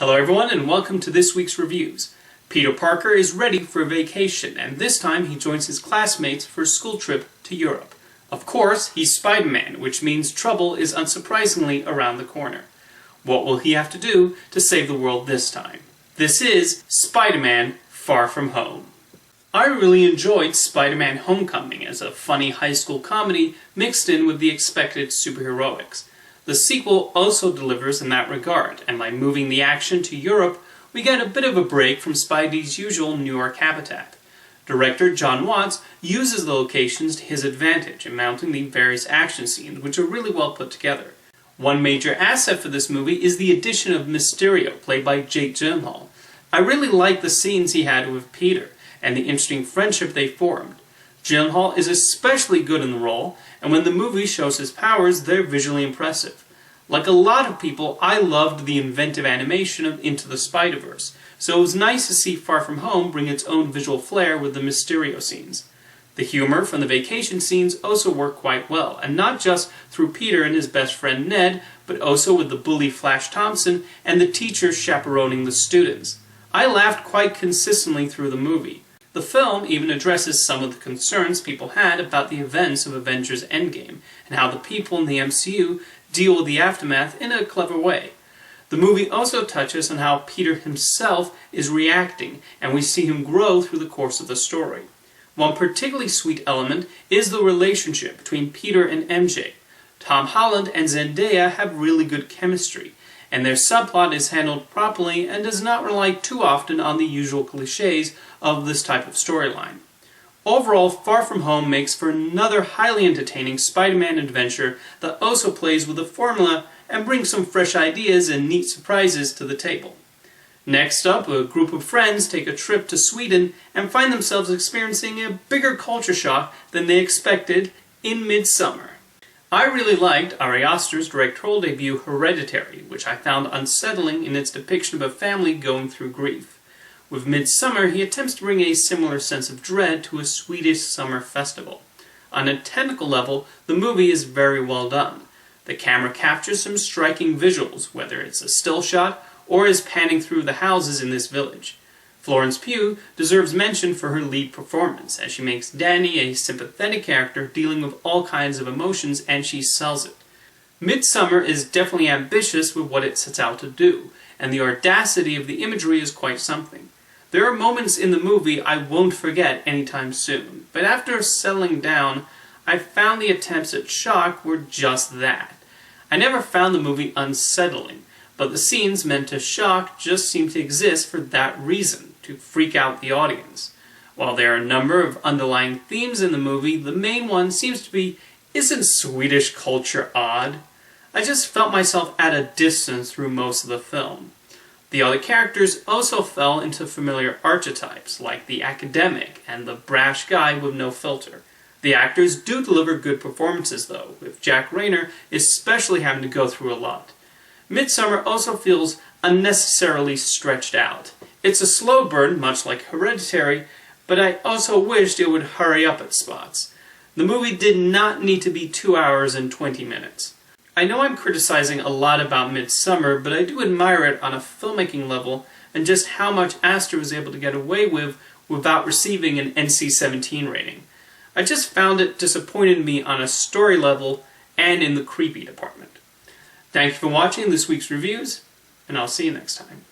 Hello everyone and welcome to this week's reviews. Peter Parker is ready for vacation and this time he joins his classmates for a school trip to Europe. Of course, he's Spider-Man, which means trouble is unsurprisingly around the corner. What will he have to do to save the world this time? This is Spider-Man Far From Home. I really enjoyed Spider-Man Homecoming as a funny high school comedy mixed in with the expected superheroics. The sequel also delivers in that regard, and by moving the action to Europe, we get a bit of a break from Spidey's usual New York habitat. Director Jon Watts uses the locations to his advantage in mounting the various action scenes, which are really well put together. One major asset for this movie is the addition of Mysterio, played by Jake Gyllenhaal. I really like the scenes he had with Peter, and the interesting friendship they formed. Gyllenhaal is especially good in the role, and when the movie shows his powers, they're visually impressive. Like a lot of people, I loved the inventive animation of Into the Spider-Verse, so it was nice to see Far From Home bring its own visual flair with the Mysterio scenes. The humor from the vacation scenes also work quite well, and not just through Peter and his best friend Ned, but also with the bully Flash Thompson and the teachers chaperoning the students. I laughed quite consistently through the movie. The film even addresses some of the concerns people had about the events of Avengers Endgame, and how the people in the MCU deal with the aftermath in a clever way. The movie also touches on how Peter himself is reacting, and we see him grow through the course of the story. One particularly sweet element is the relationship between Peter and MJ. Tom Holland and Zendaya have really good chemistry, and their subplot is handled properly and does not rely too often on the usual cliches of this type of storyline. Overall, Far From Home makes for another highly entertaining Spider-Man adventure that also plays with the formula and brings some fresh ideas and neat surprises to the table. Next up, a group of friends take a trip to Sweden and find themselves experiencing a bigger culture shock than they expected in Midsommar. I really liked Ari Aster's directorial debut Hereditary, which I found unsettling in its depiction of a family going through grief. With Midsommar, he attempts to bring a similar sense of dread to a Swedish summer festival. On a technical level, the movie is very well done. The camera captures some striking visuals, whether it's a still shot or is panning through the houses in this village. Florence Pugh deserves mention for her lead performance, as she makes Danny a sympathetic character dealing with all kinds of emotions, and she sells it. Midsommar is definitely ambitious with what it sets out to do, and the audacity of the imagery is quite something. There are moments in the movie I won't forget anytime soon, but after settling down, I found the attempts at shock were just that. I never found the movie unsettling, but the scenes meant to shock just seem to exist for that reason, to freak out the audience. While there are a number of underlying themes in the movie, the main one seems to be, isn't Swedish culture odd? I just felt myself at a distance through most of the film. The other characters also fell into familiar archetypes, like the academic and the brash guy with no filter. The actors do deliver good performances though, with Jack Reynor especially having to go through a lot. Midsommar also feels unnecessarily stretched out. It's a slow burn, much like Hereditary, but I also wished it would hurry up at spots. The movie did not need to be 2 hours and 20 minutes. I know I'm criticizing a lot about Midsommar, but I do admire it on a filmmaking level and just how much Aster was able to get away with without receiving an NC-17 rating. I just found it disappointed me on a story level and in the creepy department. Thank you for watching this week's reviews, and I'll see you next time.